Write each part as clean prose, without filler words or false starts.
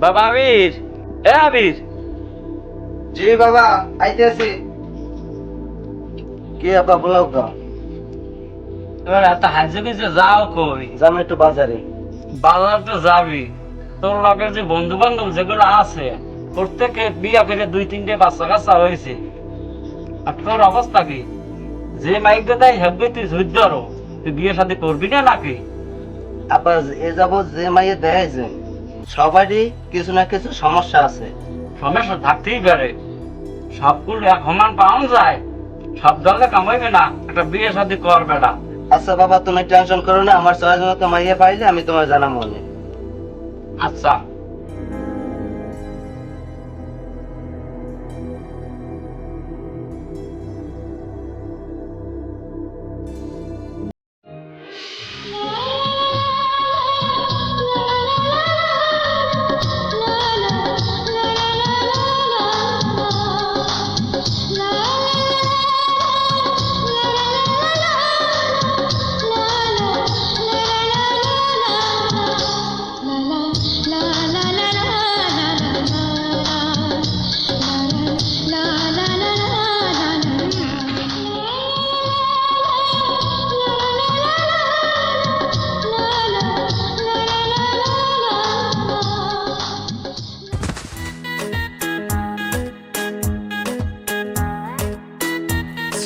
বাবা আবির, এ আবির। জি বাবা, আইতেছি। কি আপা বলাও কা? এবার এত হাসে গেছে, যাও কই? যাম একটু বাজারে। বাজার তো যাবি, তোর লগের যে বন্ধু বান্ধব যেগুলো আছে প্রত্যেকে বিয়া করে 2-3টে বাচ্চা কাচ্চা হয়েছে। আর তোর অবস্থা কি? যে মাইক দেয় হেববে তুই ঝুট ধরো, তুই বিয়ে শাদী করবি না নাকি? আপা এ যাবৎ যে মাইয়ে দেখাইছেন সবারই কিছু না কিছু সমস্যা আছে। সমস্যা থাকতেই পারে, সবগুলো এক সমান পাওয়া যায়? সব দলে কামাইবে না, একটা বিয়ে শাদী করবে না। আচ্ছা বাবা, তুমি টেনশন করো না, আমার চয়েস মতো মাইয়ে পাইলে আমি তোমার জানা মনে। আচ্ছা।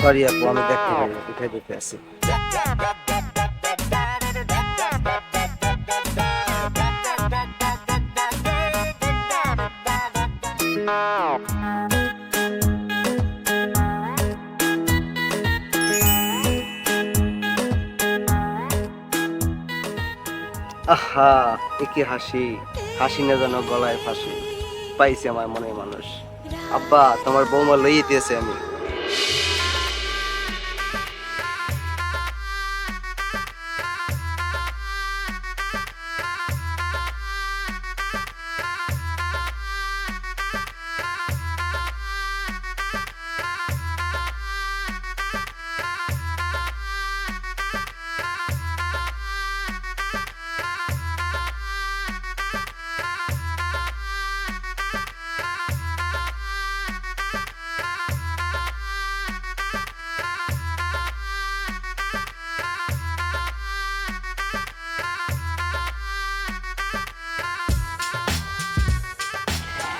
সরি আপু, আমি দেখতে পাই না, উঠে দিতে আসি। আহা, একি হাসি, হাসি না যেন গলায় ফাঁসি, পাইছি আমার মনের মানুষ। আব্বা, তোমার বৌমা লইতেছে আমি।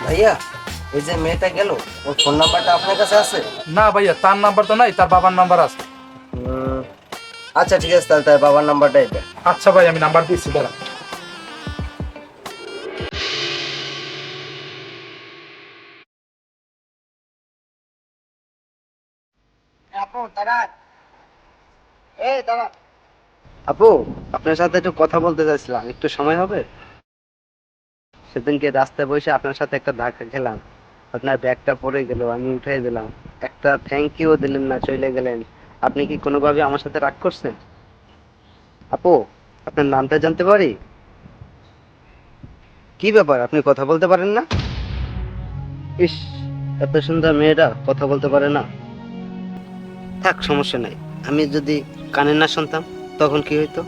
ভাইয়া, এই যে মেয়েটা গেল, ওর ফোন নাম্বারটা আপনার কাছে আছে? না ভাইয়া, তার নাম্বার তো নাই, তার বাবার নাম্বার আছে। আচ্ছা ঠিক আছে, তাহলে তার বাবার নাম্বারটা এটা। আচ্ছা ভাই, আমি নাম্বার দিচ্ছি, দাঁড়া। আপু, আপনার সাথে একটু কথা বলতে চাইছিলাম, একটু সময় হবে? সেদিনকে রাস্তায় বসে আপনার সাথে একটা ধাক্কা খেলাম, আপনার ব্যাগটা পড়ে গেল, আমি উঠাই দিলাম, একটা থ্যাংক ইউ দিলেন না, চলে গেলেন। আপনি কি কোনোভাবে আমার সাথে রাগ করছেন? আপু, আপনার নামটা জানতে পারি? কি ব্যাপার, আপনি কথা বলতে পারেন না? ইস, এত সুন্দর মেয়েটা কথা বলতে পারে না। থাক, সমস্যা নাই। আমি যদি কানে না শুনতাম তখন কি হইতো?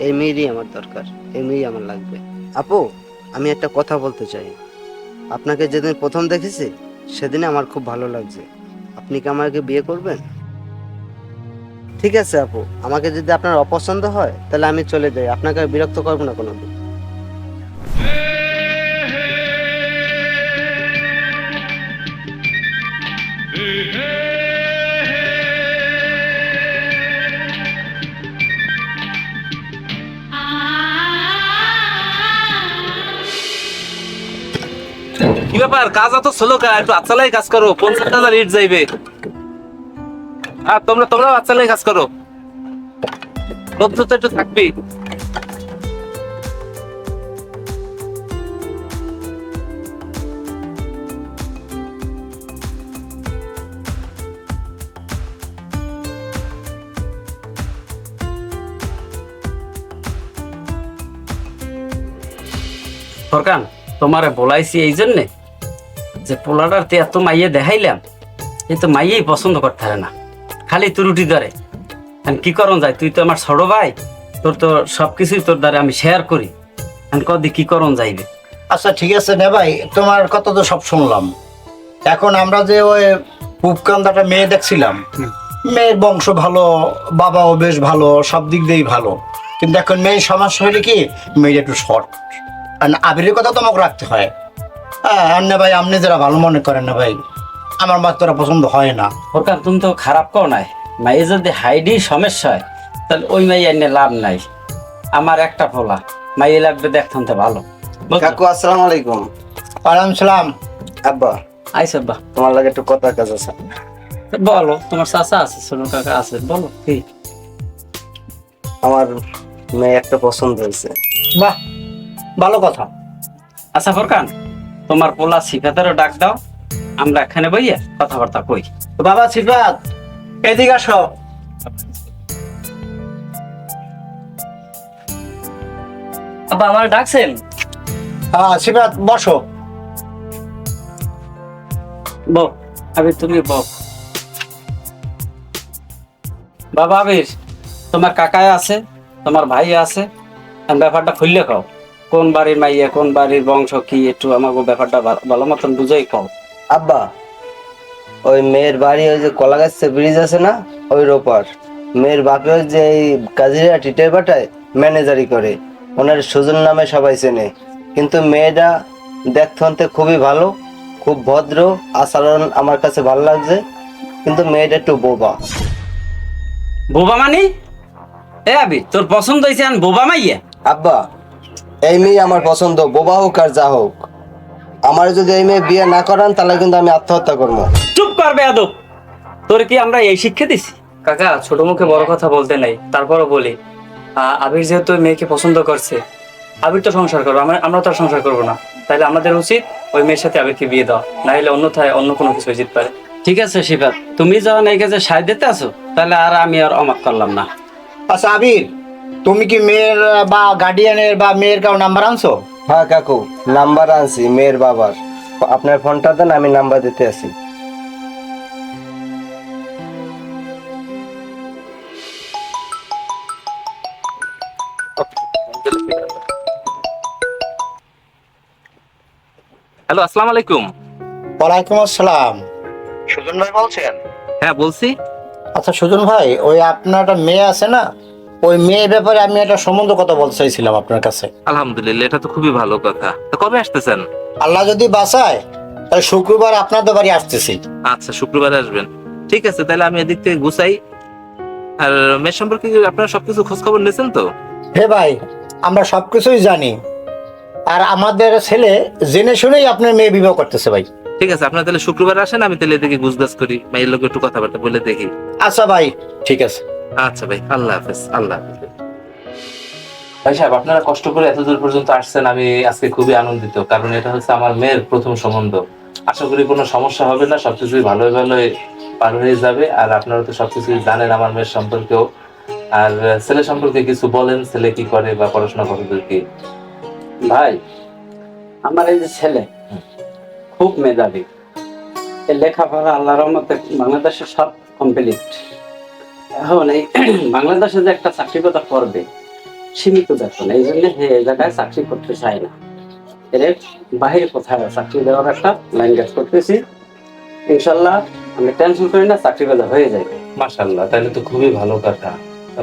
এই মেয়েরই আমার দরকার, এই মেয়েই আমার লাগবে। আপু, আমি একটা কথা বলতে চাই। আপনাকে যেদিন প্রথম দেখেছি সেদিনে আমার খুব ভালো লাগছে। আপনি কি আমাকে বিয়ে করবেন? ঠিক আছে আপু, আমাকে যদি আপনার অপছন্দ হয় তাহলে আমি চলে যাই, আপনাকে আর বিরক্ত করবো না কোনোদিন। কি ব্যাপার, কাজ এত স্লো কা? একটু আচ্ছালাই কাজ করো, 50,000 ইট যাইবে। আর তোমরা আচ্ছালাই কাজ করো, লোক তো একটু থাকবি। ফরকান, তোমারে বলাইছি এই জন্যে যে পোলাটার তে এত মাইয়ে দেখাইলাম, এই তো মাইয়েই পছন্দ করতে পারে না, খালি ত্রুটি ধরে। কি করণ যায়? তুই তো আমার ছোট ভাই, তোর তো সবকিছুই তোর দ্বারা আমি শেয়ার করি। কদি কি করণ যাইবে? আচ্ছা ঠিক আছে নে ভাই, তোমার কথা তো সব শুনলাম। এখন আমরা যে ওই পুপকান্দাটা মেয়ে দেখছিলাম, মেয়ের বংশ ভালো, বাবাও বেশ ভালো, সব দিক দিয়েই ভালো। কিন্তু এখন মেয়ের সমস্যা হলে কি, মেয়ের একটু শর্ট। আর আবিরের কথা তোমাকে রাখতে হয়। হ্যাঁ আর না ভাই, আপনি যারা ভালো মনে করেন না ভাই, আমার মাত্রা পছন্দ হয় না। ওরকার তুমি তো খারাপ কও নাই, মাইয়ে যদি হাইডি সমস্যা হয় তাহলে ওই মাইয়া এনে লাভ নাই। আমার একটা ফোলা মাইয়ে লাগবে দেখতাম তো ভালো। কাকু আসসালামু আলাইকুম। ওয়ালাইকুম সালাম। আব্বা, আইসা বা তোমার লাগে একটু কথা কাজ আছে। বলো, তোমার চাচা আছে, ছোট কাকা আছে, বলো কি? আমার মেয়ে একটা পছন্দ হয়েছে। বাহ, ভালো কথা। আচ্ছা ফরকান, তোমার পোলা সিফাতেরও ডাক দাও, আমরা এখানে বইয়া কথাবার্তা কই। তো বাবা সিফাত, এদিকে আসো। আব্বা আমার ডাকছেন? হ্যাঁ সিফাত বসো। বউ, আবির তুমি বউ। বাবা আবির, তোমার কাকায় আছে, তোমার ভাই আছে, আমি ব্যাপারটা খুললে কও। কোন বাড়ির মাইয়া, কোন বাড়ির বংশ কি, একটু আমাকে ব্যাপারটা ভালো মতন বুঝাই কও। আব্বা, ওই মেয়ের বাড়ি ওই যে কলা গাছ ব্রিজ আছে না, ওই রোপার। মেয়ের বাপে ওই যে এই কাজিরা টিটের বাটায় ম্যানেজারি করে, ওনার সুজন নামে সবাই চেনে। কিন্তু মেয়েটা দেখতে খুবই ভালো, খুব ভদ্র, আচরণ আমার কাছে ভালো লাগছে। কিন্তু মেয়েটা একটু বোবা। বোবা মানি? এ আবির, তোর পছন্দ হয়েছে আমি বোবা মাইয়া? আব্বা, এই মেয়ে আমার পছন্দ, বোবা হোক আর যা হোক। আমার যদি এই মেয়ে বিয়ে না করান তাহলে কিন্তু আমি আত্মহত্যা করবো। চুপ করবে আদব, তোর কি আমরা এই শিক্ষা দিছি? কাকা ছোট মুখে বড় কথা বলতে নাই, তারপরও বলি আবির যেহেতু ওই মেয়েকে পছন্দ করছে, আবির তো সংসার করবো, আমরা তো আর সংসার করবো না। তাহলে আমাদের উচিত ওই মেয়ের সাথে আবিরকে বিয়ে দেওয়া, না হলে অন্যথায় অন্য কোনো কিছু জিত পারে। ঠিক আছে শিফাত, তুমি যখন এই কাজে সায় দিতে আছো, তাহলে আর আমি আর অমাক করলাম না। আচ্ছা আবির, তুমি কি মেয়ের বা গার্ডিয়ানের বা মেয়ের কারো নাম্বার আনছো? হ্যাঁ কাকু, নাম্বার আনছি মেয়ের বাবার। আপনার ফোনটা দেন, আমি নাম্বার দিতে আছি। হ্যালো, আসসালামু আলাইকুম। ওয়ালাইকুম আসসালাম। সুজন ভাই বলছেন? হ্যাঁ বলছি। আচ্ছা সুজন ভাই, ওই আপনার একটা মেয়ে আছে না, ওই মেয়ের ব্যাপারে আমি একটা সম্বন্ধ কথা বলতে চাইছিলাম আপনার কাছে। আলহামদুলিল্লাহ, এটা তো খুবই ভালো কথা। তো কবে আসতেছেন? আল্লাহ যদি বাঁচায় তাহলে শুক্রবার আপনাদের বাড়ি আসতেছি। আচ্ছা, শুক্রবারে আসবেন। ঠিক আছে, তাহলে আমি এদিক থেকে গুছাই। আর মেয়ের সম্পর্কে আপনারা সবকিছু খোঁজ খবর নিয়েছেন তো? হে ভাই, আমরা সবকিছুই জানি, আর আমাদের ছেলে জেনে শুনেই আপনার মেয়ে বিবাহ করতেছে ভাই। ঠিক আছে, আপনারা তাহলে শুক্রবার আসেন, আমি তাহলে এদিকে গুছগাছ করি, মায়ের লোক একটু কথাবার্তা বলে দেখি। আচ্ছা ভাই, ঠিক আছে। আচ্ছা ভাই, আল্লাহ হাফেজ। আল্লাহ হাফেজ। ভাই সাহেব, আপনারা কষ্ট করে এত দূর পর্যন্ত আসছেন, আমি আজকে খুবই আনন্দিত, কারণ এটা হচ্ছে আমার মেয়ের প্রথম সম্বন্ধ। আশা করি কোনো সমস্যা হবে না, সবকিছুই ভালোই ভালোই পার হয়ে যাবে। আর আপনারা তো সবকিছুই জানেন আমার মেয়ের সম্পর্কেও। আর ছেলে সম্পর্কে কিছু বলেন, ছেলে কি করে বা পড়াশোনা কতদূর কি? ভাই, আমার এই যে ছেলে খুব মেধাবী, এই লেখাপড়া আল্লাহর রহমতে বাংলাদেশে সব কমপ্লিট। এখন এই বাংলাদেশে যে একটা চাকরি কথা করবে, সীমিত বেতন, এই জন্য এই জায়গায় চাকরি করতে চাই না। এর বাহিরে কোথায় চাকরি দেওয়ার একটা লাইন গেট করতেছি। ইনশাল্লাহ আমি টেনশন করি না, চাকরি বেলা হয়ে যাবে। মাশাআল্লাহ, তাহলে তো খুবই ভালো কথা।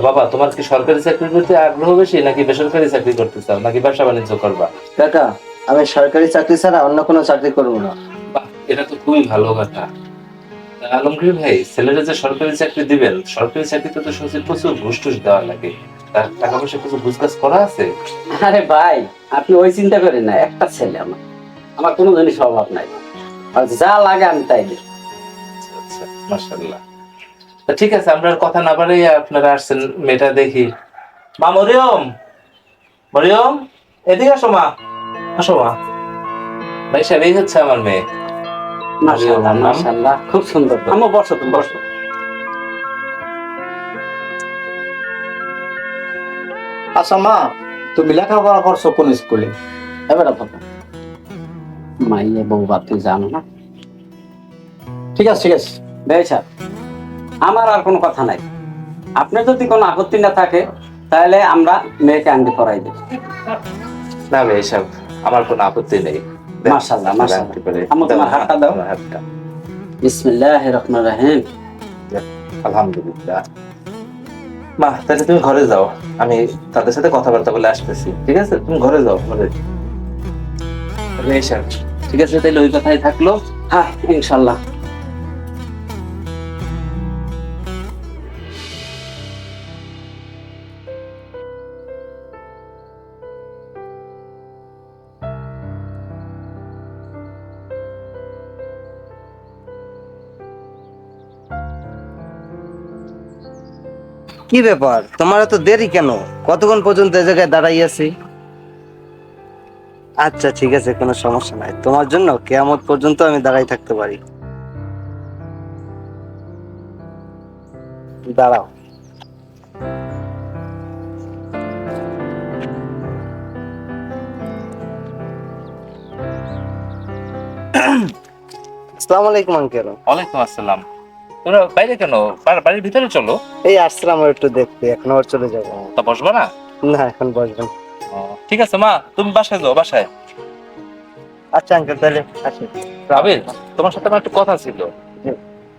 বাবা, তোমার কি সরকারি চাকরির প্রতি আগ্রহ বেশি, নাকি বেসরকারি চাকরি করতে চাও, নাকি ব্যবসা বাণিজ্য করবা? কাকা, আমি সরকারি চাকরি ছাড়া অন্য কোনো চাকরি করবো না। বাহ, এটা তো খুবই ভালো কথা। আলমগীর ভাই, ছেলেরা যে সরকারি চাকরি দিবেন, সরকারি চাকরিতে তো শুনছি প্রচুর ঘুষ টুস দেওয়া লাগে, তার টাকা পয়সা কিছু ঘুষগাছ করা আছে? আরে ভাই, আপনি ওই চিন্তা করেন না, একটা ছেলে আমার, আমার কোনো জিনিস অভাব নাই, আর যা লাগে আমি তাই দিই। আচ্ছা, মাশাআল্লাহ। তা ঠিক আছে, আমরা আর কথা না বাড়াই আপনারা আসছেন, মেয়েটা দেখি। মা মরিয়ম, মরিয়ম এদিকে আসো মা, আসো মা। ভাই সাহেব, এই হচ্ছে আমার মেয়ে। মাশাআল্লাহ মাশাআল্লাহ, খুব সুন্দর। আমো বসো, তুমি বসো। আচ্ছা মা, তুমি লেখাপড়া করছো কোন স্কুলে? এবার কথা, মাইয়ে বউ বাপ তুই জানো না। ঠিক আছে ঠিক আছে। বেশা, আমার আর কোনো কথা নাই। আপনার যদি কোনো আপত্তি না থাকে তাহলে আমরা মেয়েকে আন্দি করাই দেব। না ভাই সাহেব, আমার কোনো আপত্তি নেই। দেন, মাশাআল্লাহ, মাশাআল্লাহ। আংটি পরে। আম্মা, তোমার হাতটা দাও। আমার হাতটা। বিসমিল্লাহির রহমানির রহিম। আলহামদুলিল্লাহ। মা, তাহলে তুমি ঘরে যাও, আমি তাদের সাথে কথাবার্তা বলে আসতেছি। ঠিক আছে, তুমি ঘরে যাও, ঘরে। রেশার, ঠিক আছে, তাহলে ওই কথাই থাকলো। হ্যাঁ, ইনশাআল্লাহ। কি ব্যাপার, তোমার এত দেরি কেন? কতক্ষণ পর্যন্ত এই জায়গায় দাঁড়াই আছি? আচ্ছা ঠিক আছে, কোনো সমস্যা নাই, তোমার জন্য কিয়ামত পর্যন্ত আমি দাঁড়াই থাকতে পারি। দাঁড়াও। আসসালামু আলাইকুম আঙ্কেল। ওয়ালাইকুম আসসালাম। তোমরা বাইরে কেন? বাড়ির ভিতরে চলো। এই আসছিলাম আর একটু দেখতে, এখন আবার চলে যাবো। তা বসবা না? না, এখন বসবেন। ঠিক আছে মা, তুমি বাসায় যাও, বাসায়। আচ্ছা আঙ্কেল, তাহলে আসি। আবির, তোমার সাথে আমার একটু কথা ছিল। জি।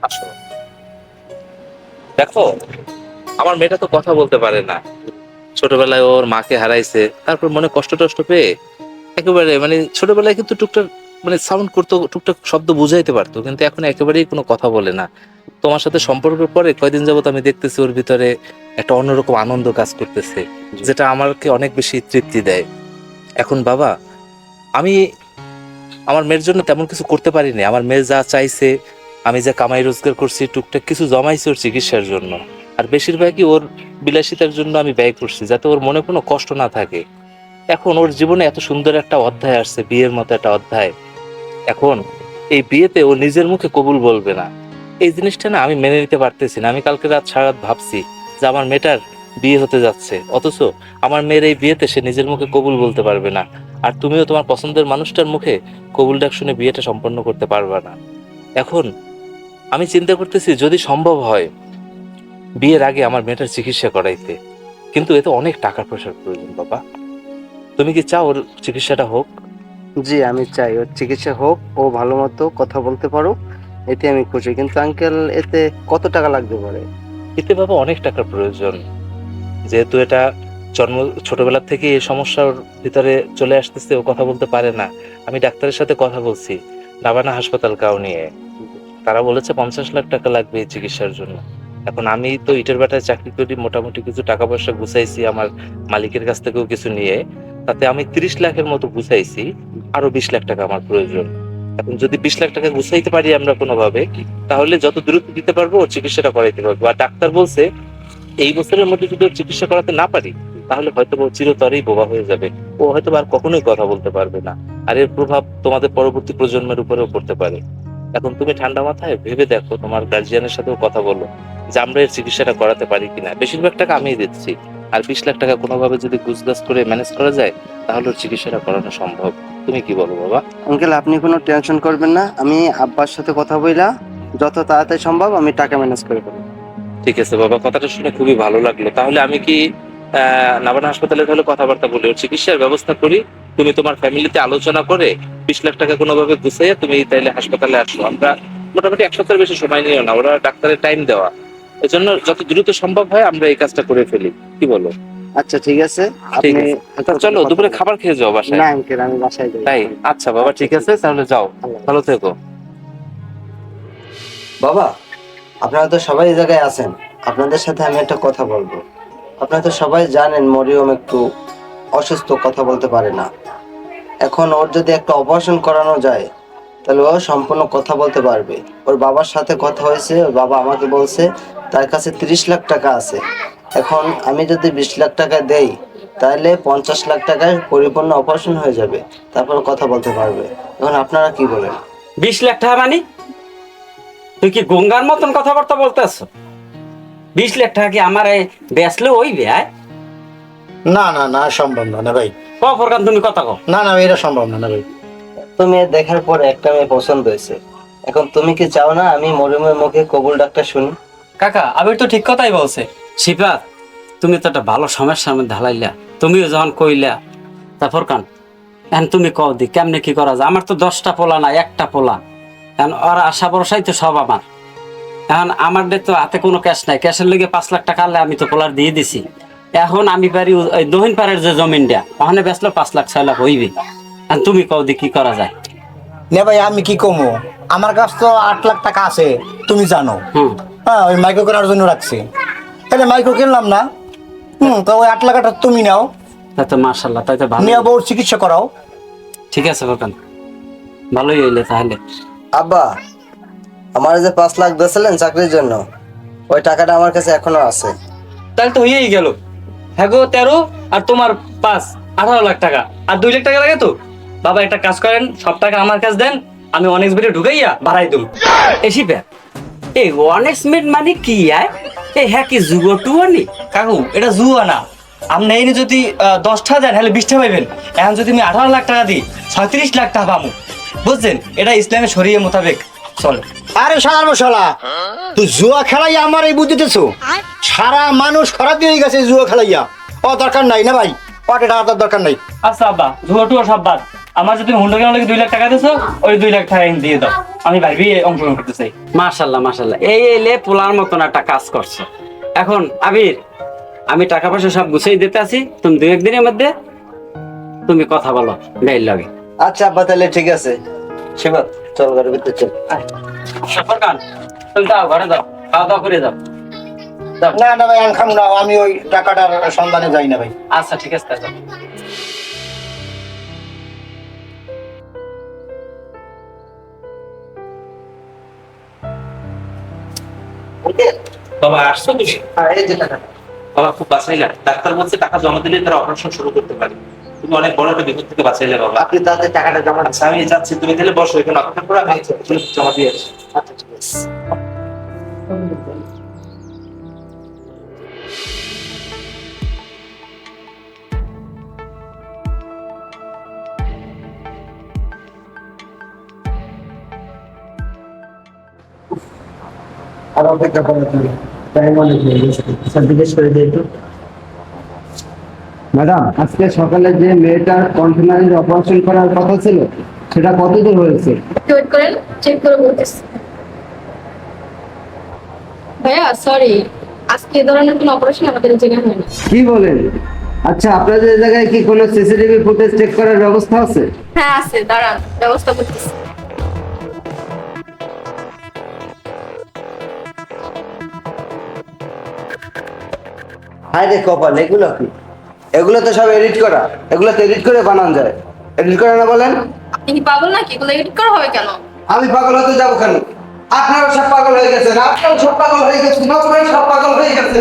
আসো। দেখো, আমার মেয়েটা তো কথা বলতে পারে না। ছোটবেলায় ওর মাকে হারাইছে, তারপর মনে কষ্ট টষ্ট পেয়ে একেবারে মানে ছোটবেলায় কিন্তু টুকটাক মানে সাউন্ড করতো, টুকটাক শব্দ বুঝাইতে পারতো, কিন্তু এখন একেবারেই কোনো কথা বলে না। তোমার সাথে সম্পর্কের পরে কয়দিন যাবত আমি দেখতেছি ওর ভিতরে একটা অন্যরকম আনন্দ কাজ করতেছে, যেটা আমাকে অনেক বেশি তৃপ্তি দেয়। এখন বাবা, আমি আমার মেয়ের জন্য তেমন কিছু করতে পারিনি। আমার মেয়ে যা চাইছে, আমি যা কামাই রোজগার করছি, টুকটাক কিছু জমাইছি ওর চিকিৎসার জন্য, আর বেশিরভাগই ওর বিলাসিতার জন্য আমি ব্যয় করছি, যাতে ওর মনে কোনো কষ্ট না থাকে। এখন ওর জীবনে এত সুন্দর একটা অধ্যায় আসছে, বিয়ের মতো একটা অধ্যায়। এখন এই বিয়েতে ও নিজের মুখে কবুল বলবে না, এই জিনিসটা না আমি মেনে নিতে পারতেছি না। আমি কালকে রাত সারা রাত ভাবছি যে আমার মেয়েটার বিয়ে হতে যাচ্ছে, অথচ আমার মেয়ের এই বিয়েতে সে নিজের মুখে কবুল বলতে পারবে না, আর তুমিও তোমার পছন্দের মানুষটার মুখে কবুল ডাক শুনে বিয়েটা সম্পন্ন করতে পারবে না। এখন আমি চিন্তা করতেছি যদি সম্ভব হয় বিয়ের আগে আমার মেয়েটার চিকিৎসা করাইতে, কিন্তু এতে অনেক টাকা পয়সার প্রয়োজন। বাবা, তুমি কি চাও ওর চিকিৎসাটা হোক? জি, আমি চাই ওর চিকিৎসা হোক, ও ভালো মতো কথা বলতে পারো, এতে আমি খুশি। কিন্তু আঙ্কেল, এতে কত টাকা লাগতে পারে? এতে বাবা অনেক টাকার প্রয়োজন, যেহেতু এটা জন্ম ছোটবেলা থেকে এই সমস্যার ভিতরে চলে আসতেছে, ও কথা বলতে পারে না। আমি ডাক্তারের সাথে কথা বলছি নাবানা হাসপাতাল কাউ নিয়ে, তারা বলেছে 50 লাখ টাকা লাগবে এই চিকিৎসার জন্য। এখন আমি তো ইটের বাটায় চাকরি করি, মোটামুটি কিছু টাকা পয়সা গুছাইছি আমার মালিকের কাছ থেকেও কিছু নিয়ে, তাতে আমি 30 লাখের মতো গুছাইছি। আরো 20 লাখ টাকা আমার প্রয়োজন। এখন যদি 20 লাখ টাকা গুছাইতে পারি আমরা কোনোভাবে, তাহলে যত দ্রুত দিতে পারবো ওর চিকিৎসাটা করাইতে পারবো। আর ডাক্তার বলছে এই বছরের মধ্যে যদি ওর চিকিৎসা করাতে না পারি, তাহলে হয়তো ও চিরতরেই বোবা হয়ে যাবে, ও হয়তো আর কখনোই কথা বলতে পারবে না, আর এর প্রভাব তোমাদের পরবর্তী প্রজন্মের উপরেও পড়তে পারে। এখন তুমি ঠান্ডা মাথায় ভেবে দেখো, তোমার গার্জিয়ানের সাথেও কথা বলো যে আমরা এর চিকিৎসাটা করাতে পারি কিনা। বেশিরভাগ টাকা আমিই দিচ্ছি, আর 20 লাখ টাকা কোনোভাবে যদি গুজগাছ করে ম্যানেজ করা যায়, তাহলে ওর চিকিৎসাটা করানো সম্ভব। তুমি কি বলো বাবা? আঙ্কেল, আপনি কোনো টেনশন করবেন না, আমি আব্বার সাথে কথা বইলা যত তাড়াতাড়ি সম্ভব আমি টাকা ম্যানেজ করে দেবো। ঠিক আছে বাবা, কথাটা শুনে খুবই ভালো লাগলো। তাহলে আমি কি নাবানা হাসপাতালে তাহলে কথাবার্তা বলি, ওর চিকিৎসার ব্যবস্থা করি। তুমি তোমার ফ্যামিলিতে আলোচনা করে 20 লাখ টাকা কোনোভাবে গুছিয়ে তুমি তাইলে হাসপাতালে আসো। আমরা মোটামুটি 1 সপ্তাহের বেশি সময় নিও না, ওরা ডাক্তারের টাইম দেওয়া, এজন্য যত দ্রুত সম্ভব হয় আমরা এই কাজটা করে ফেলি। কি বলো? আচ্ছা ঠিক আছে, ঠিক আপনি আছে, তা চলো দুপুরে খাবার খেয়ে যাও বাসায়। না আঙ্কেল, আমি বাসায় যাই। তাই? আচ্ছা বাবা, ঠিক আছে, তাহলে যাও, আল্লাহ ভালো থেকো। বাবা, আপনারা তো সবাই এই জায়গায় আছেন, আপনাদের সাথে আমি একটা কথা বলবো। আপনারা তো সবাই জানেন মরিয়ম একটু অসুস্থ, কথা বলতে পারে না। এখন ওর যদি একটা অপারেশন করানো যায়, তাহলে ও সম্পূর্ণ কথা বলতে পারবে। ওর বাবার সাথে কথা হয়েছে, ওর বাবা আমাকে বলছে তার কাছে 30 লাখ টাকা আছে। এখন আমি যদি 20 লাখ টাকা দেই, তাহলে 50 লাখ টাকায় পরিপূর্ণ অপারেশন হয়ে যাবে, তারপর কথা বলতে পারবে। এখন আপনারা কি বলেন? 20 লাখ টাকা মানে? তুই কি গঙ্গার মতন কথাবার্তা বলতেছ? 20 লাখ টাকা কি আমার বেচলে ওই ব্যয়? না না না, সম্ভব না না ভাই। ফরকান, তুমি কথা কও। না না, এটা সম্ভব না না ভাই। তুমি দেখার পর একটা মেয়ে পছন্দ হয়েছে, এখন তুমি কি চাও না আমি মরিয়মের মুখে কবুল ডাকটা শুনি? কাকা, আবির তো ঠিক কথাই বলছে। শিপাত, তুমি তো একটা ভালো সমস্যার মধ্যে ঢালাইলা। তুমিও যখন কইলা, তা ফরকান এখন তুমি কও দি কেমনে কি করা যায়? আমার তো 10টা পোলা না, একটা পোলা। এখন ওর আশা ভরসাই তো সব আমার। এখন আমার তো হাতে কোনো ক্যাশ নাই, ক্যাশের লেগে 5 লাখ টাকা আনলে আমি তো পোলার দিয়ে দিছি। এখন আমি পারি ওই দহিন পাড়ের যে জমিনটা ওখানে বেচলে 5 লাখ 6 লাখ হইবে। এখন তুমি কও দি কি করা যায়? নে ভাই আমি কি কমো, আমার কাছে তো 8 লাখ টাকা আছে তুমি জানো। হ্যাঁ ওই মাইক্রো করার জন্য রাখছি, তাহলে মাইক্রো কিনলাম না। তো ওই 8 লাখটা তুমি নাও, তাই তো মাশাআল্লাহ, তাই তো ভালো। নিয়ে বউর চিকিৎসা করাও। ঠিক আছে বাবান, ভালোই হইলে তাহলে। আব্বা, আমার যে 5 লাখ দিয়েছিলেন চাকরির জন্য, ওই টাকাটা আমার কাছে এখনো আছে। তাহলে তো হয়েই গেল। হ্যাঁ গো 13 আর তোমার 5, 18 লাখ টাকা। আর 2 লাখ টাকা লাগে তো। বাবা একটা কাজ করেন, সব টাকা আমার কাছে দেন, আমি অনেক বেড়ে ঢুকাইয়া বাড়াই দেব। এসি ব্যাপ এই অনেক্সমেন্ট মানে কি আয়? এই হ্যাঁ কি যুগটুও নি? কাকু এটা জুয়া না। আপনি এই যদি 10টা দেন তাহলে 20টা পাইবেন। এখন যদি আমি 18 লাখ টাকা দিই 36 লাখ টাকা পাবো। বুঝছেন? এটা ইসলামের শরীয়ত মোতাবেক চলে। আরে শালার মশলা, তুই জুয়া খেলাই আমার এই বুদ্ধিতেছো? সারা মানুষ খারাপ হয়ে গেছে জুয়া খেলাইয়া। ও দরকার নাই না ভাই, ওটা টাকা দরকার নাই। আচ্ছা আব্বা, জুয়া টুয়া সব বাদ। আমার যদি হুন্ডা কেনার লাগে 2 লাখ টাকা দিছো, ওই 2 লাখ টাকা দিয়ে দাও। আমি ভাবি অংশগ্রহণ করতে চাই। মাশাআল্লাহ মাশাআল্লাহ, এই এলে পোলার মতন একটা কাজ করছো। এখন আবির, আমি টাকা পয়সা সব গুছিয়ে দিতে আছি, তুমি 2-1 দিনের মধ্যে তুমি কথা বলো গাইল লাগে। আচ্ছা আব্বা, তাহলে ঠিক আছে। শিবাত, চল ঘরের ভিতরে চল। সফরকান, তুমি যাও ঘরে যাও, খাওয়া দাওয়া করে যাও। যাও। না না ভাই, আমি খাবো না, আমি ওই টাকাটার সন্ধানে যাই না ভাই। আচ্ছা ঠিক আছে, তাই যাও। বাবা আসছো তুমি? এই যে টাকা। বাবা খুব বাঁচাইলা, ডাক্তার বলছে টাকা জমা দিলে তারা অপারেশন শুরু করতে পারে। তুমি অনেক বড় একটা বিপদ থেকে বাঁচাইলে বাবা। আপনি তাতে টাকাটা জমা আচ্ছা আমি যাচ্ছি, তুমি তাহলে বসো এখানে অপেক্ষা করে, আমি জমা দিয়ে আসি। আচ্ছা ঠিক আছে। আর অপেক্ষা করো তুমি, টাইম অনেক হয়ে গেছে। স্যার জিজ্ঞেস করে দিই একটু। ম্যাডাম, আজকে সকালে যে মেয়েটার কন্টেনারের অপারেশন করার কথা ছিল, সেটা কতদূর হয়েছে? ওয়েট করেন, চেক করে বলতেছি। ভাইয়া সরি, আজকে এ ধরনের কোনো অপারেশন আমাদের জায়গায় হয়নি। কি বলেন? আচ্ছা, আপনাদের জায়গায় কি কোনো সিসিটিভি ফুটেজ চেক করার ব্যবস্থা আছে? হ্যাঁ আছে, দাঁড়ান ব্যবস্থা করতেছি। হাই রে কপাল, এগুলো কি? এগুলো তো সব এডিট করা, এগুলো তো এডিট করে বানানো যায়। এডিট করে না বলেন? আপনি কি পাগল নাকি? এগুলো এডিট করা হবে কেন? আমি পাগল হতে যাবো কেন? আপনারা সব পাগল হয়ে গেছেন, আপনারা সব পাগল হয়ে গেছেন, সব পাগল হয়ে গেছে।